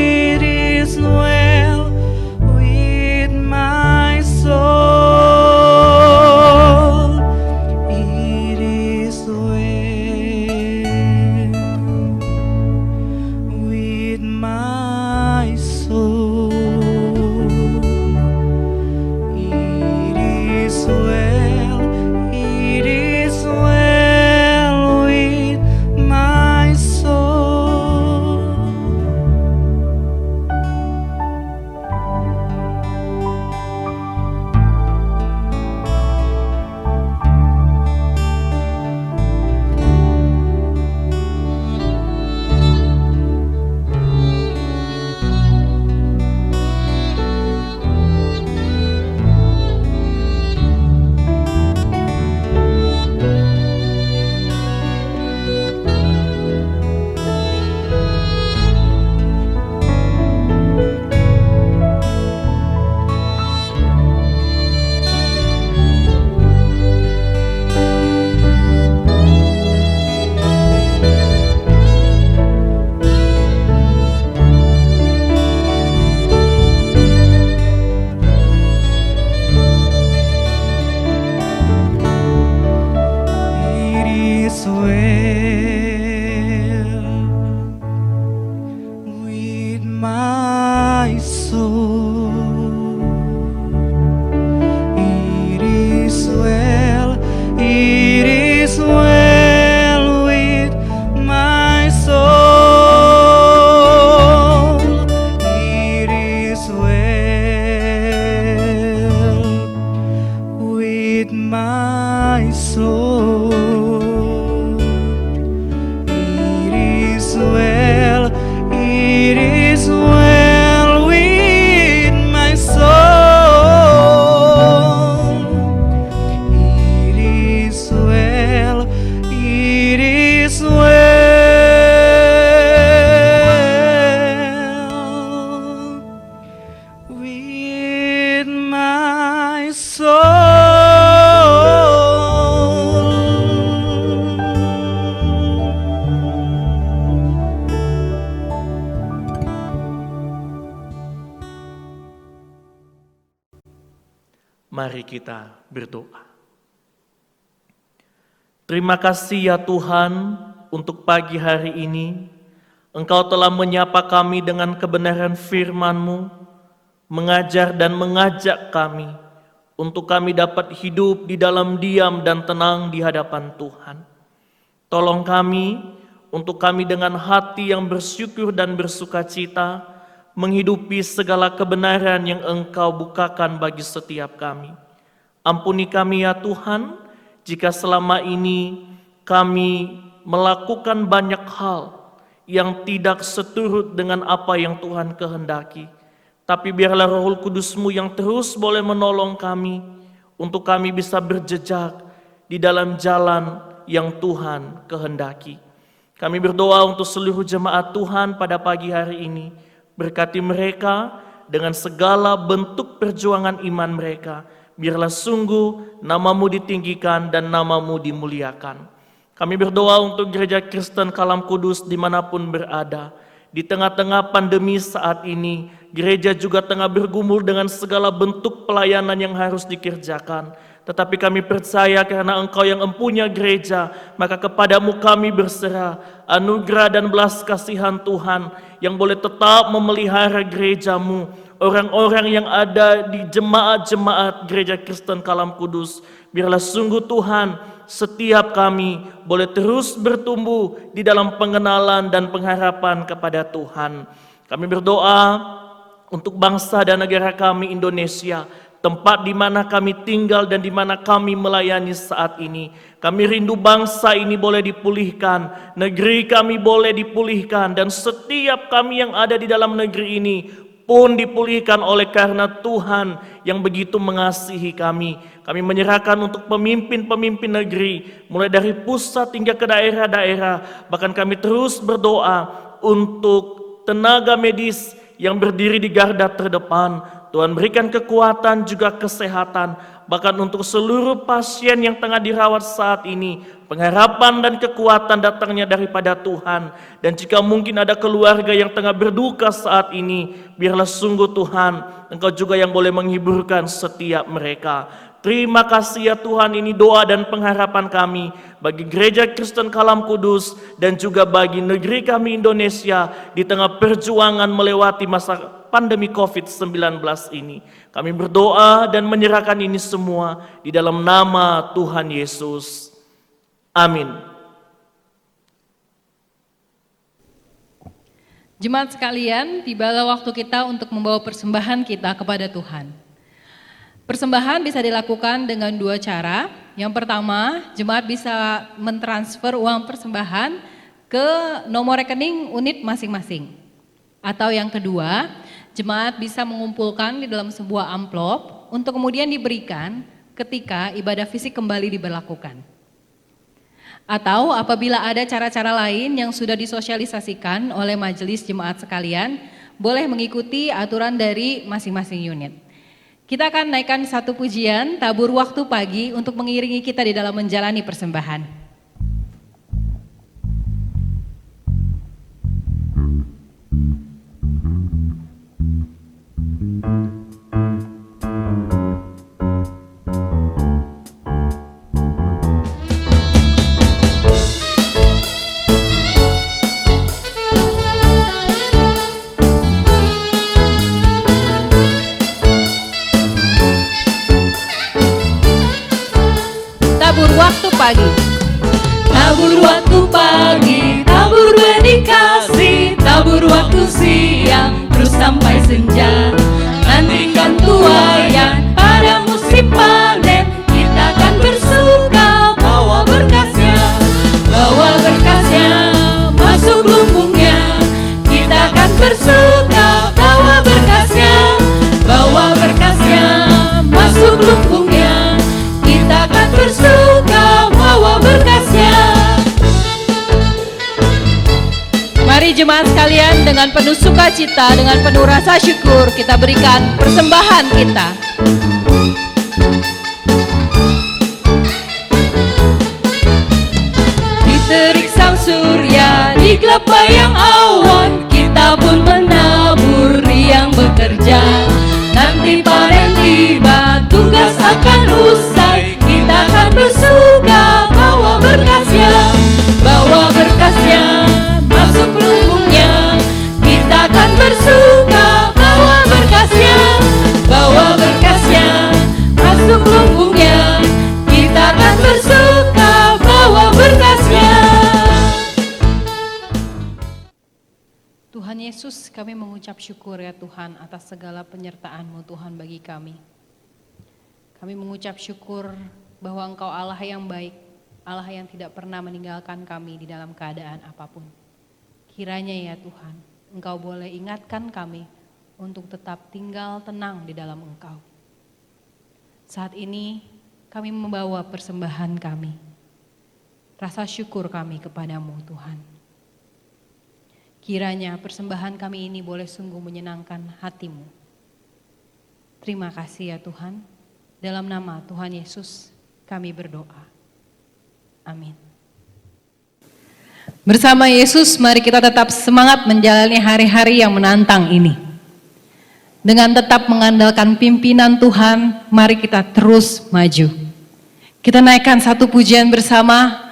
my soul. It is well with my soul. It is well with my soul. It is well with my soul. It is well with my soul. It is well with my soul. It is well with my soul. It is well with my Mari kita berdoa. Terima kasih ya Tuhan untuk pagi hari ini. Engkau telah menyapa kami dengan kebenaran firman-Mu, mengajar dan mengajak kami untuk kami dapat hidup di dalam diam dan tenang di hadapan Tuhan. Tolong kami untuk kami dengan hati yang bersyukur dan bersukacita menghidupi segala kebenaran yang Engkau bukakan bagi setiap kami. Ampuni kami ya Tuhan, jika selama ini kami melakukan banyak hal yang tidak seturut dengan apa yang Tuhan kehendaki. Tapi biarlah Roh Kudus-Mu yang terus boleh menolong kami untuk kami bisa berjejak di dalam jalan yang Tuhan kehendaki. Kami berdoa untuk seluruh jemaat Tuhan pada pagi hari ini. Berkati mereka dengan segala bentuk perjuangan iman mereka. Biarlah sungguh nama-Mu ditinggikan dan nama-Mu dimuliakan. Kami berdoa untuk Gereja Kristen Kalam Kudus dimanapun berada. Di tengah-tengah pandemi saat ini, gereja juga tengah bergumul dengan segala bentuk pelayanan yang harus dikerjakan. Tetapi kami percaya karena Engkau yang empunya gereja, maka kepadamu kami berserah anugerah dan belas kasihan Tuhan yang boleh tetap memelihara gerejamu, orang-orang yang ada di jemaat-jemaat Gereja Kristen Kalam Kudus. Biarlah sungguh Tuhan, setiap kami boleh terus bertumbuh di dalam pengenalan dan pengharapan kepada Tuhan. Kami berdoa untuk bangsa dan negara kami Indonesia, tempat di mana kami tinggal dan di mana kami melayani saat ini. Kami rindu bangsa ini boleh dipulihkan, negeri kami boleh dipulihkan, dan setiap kami yang ada di dalam negeri ini pun dipulihkan oleh karena Tuhan yang begitu mengasihi kami. Kami menyerahkan untuk pemimpin-pemimpin negeri, mulai dari pusat hingga ke daerah-daerah. Bahkan kami terus berdoa untuk tenaga medis yang berdiri di garda terdepan. Tuhan berikan kekuatan juga kesehatan. Bahkan untuk seluruh pasien yang tengah dirawat saat ini, pengharapan dan kekuatan datangnya daripada Tuhan. Dan jika mungkin ada keluarga yang tengah berduka saat ini, biarlah sungguh Tuhan, Engkau juga yang boleh menghiburkan setiap mereka. Terima kasih ya Tuhan, ini doa dan pengharapan kami bagi Gereja Kristen Kalam Kudus dan juga bagi negeri kami Indonesia di tengah perjuangan melewati masa pandemi COVID-19 ini. Kami berdoa dan menyerahkan ini semua di dalam nama Tuhan Yesus. Amin. Jemaat sekalian, tibalah waktu kita untuk membawa persembahan kita kepada Tuhan. Persembahan bisa dilakukan dengan dua cara. Yang pertama, jemaat bisa mentransfer uang persembahan ke nomor rekening unit masing-masing. Atau yang kedua, jemaat bisa mengumpulkan di dalam sebuah amplop untuk kemudian diberikan ketika ibadah fisik kembali diberlakukan. Atau apabila ada cara-cara lain yang sudah disosialisasikan oleh majelis jemaat sekalian, boleh mengikuti aturan dari masing-masing unit. Kita akan naikkan satu pujian, tabur waktu pagi untuk mengiringi kita di dalam menjalani persembahan. Tabur waktu pagi. Tabur waktu pagi, tabur benih kasih, tabur waktu siang, terus sampai senja. Nantikan tuaian pada musim panen, kita akan bersuka bawa berkasnya masuk lumbungnya. Kita akan bersuka bawa berkasnya masuk lumbungnya. Kita akan bersuka bawa berkasnya. Mari jemaat sekalian, dengan penuh sukacita, dengan penuh rasa syukur, kita berikan persembahan kita. Di terik sang surya, di gelap bayang awan, kita pun menabur yang bekerja. Nanti panen tiba, tugas akan usai, kita akan bersuka bawa berkasnya masuk lumbungnya. Kita akan bersuka bawa berkasnya masuk lumbungnya. Kita akan bersuka bawa berkasnya. Tuhan Yesus, kami mengucap syukur ya Tuhan atas segala penyertaan-Mu Tuhan bagi kami. Kami mengucap syukur bahwa Engkau Allah yang baik, Allah yang tidak pernah meninggalkan kami di dalam keadaan apapun. Kiranya ya Tuhan, Engkau boleh ingatkan kami untuk tetap tinggal tenang di dalam Engkau. Saat ini kami membawa persembahan kami, rasa syukur kami kepadamu Tuhan. Kiranya persembahan kami ini boleh sungguh menyenangkan hati-Mu. Terima kasih ya Tuhan, dalam nama Tuhan Yesus kami berdoa. Amin. Bersama Yesus, mari kita tetap semangat menjalani hari-hari yang menantang ini. Dengan tetap mengandalkan pimpinan Tuhan, mari kita terus maju. Kita naikkan satu pujian bersama,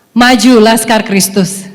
Maju Laskar Kristus.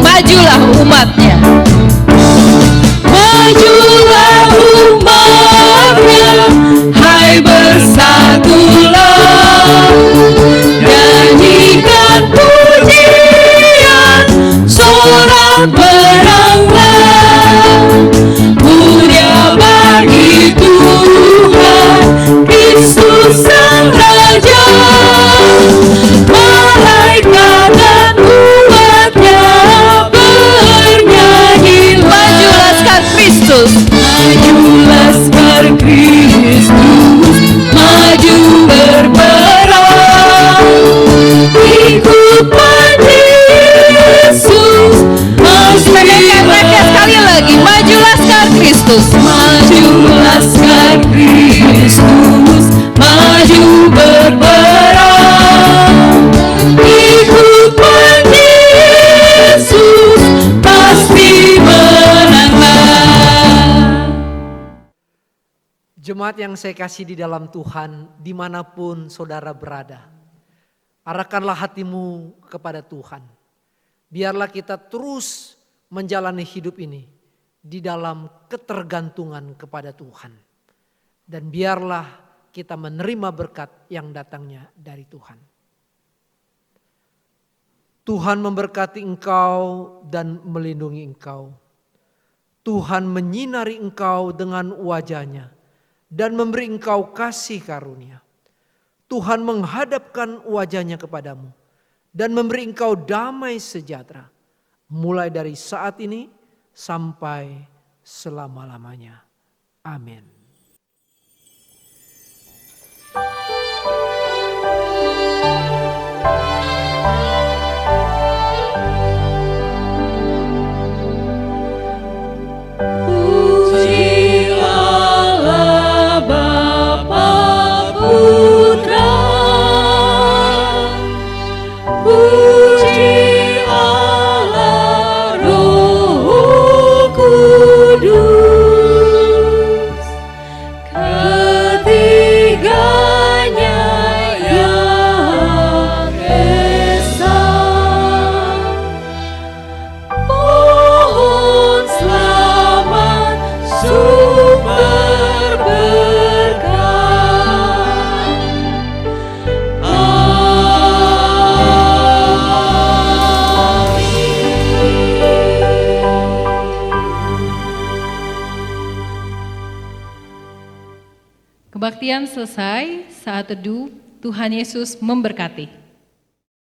Majulah umatnya. Majulah umatnya, hai bersatulah, nyanyikan pujian, sorak beranglah, mulia bagi Tuhan Kristus Sang Raja, malaikat dan umatnya bernyanyi. Maju Laskar Kristus, maju Laskar Kristus, maju berperang, ikut panji Yesus, mereka sekali lagi, maju Laskar Kristus, maju Laskar Kristus, maju berperang, ikut panji Yesus, pasti menanglah. Jemaat yang saya kasih di dalam Tuhan, dimanapun saudara berada, arahkanlah hatimu kepada Tuhan. Biarlah kita terus menjalani hidup ini di dalam ketergantungan kepada Tuhan. Dan biarlah kita menerima berkat yang datangnya dari Tuhan. Tuhan memberkati engkau dan melindungi engkau. Tuhan menyinari engkau dengan wajah-Nya dan memberi engkau kasih karunia. Tuhan menghadapkan wajah-Nya kepadamu dan memberi engkau damai sejahtera, mulai dari saat ini sampai selama-lamanya. Amin. Puji Allah Bapa Putra, puji Allah Roh Kudus, Kebaktian selesai, saat teduh, Tuhan Yesus memberkati.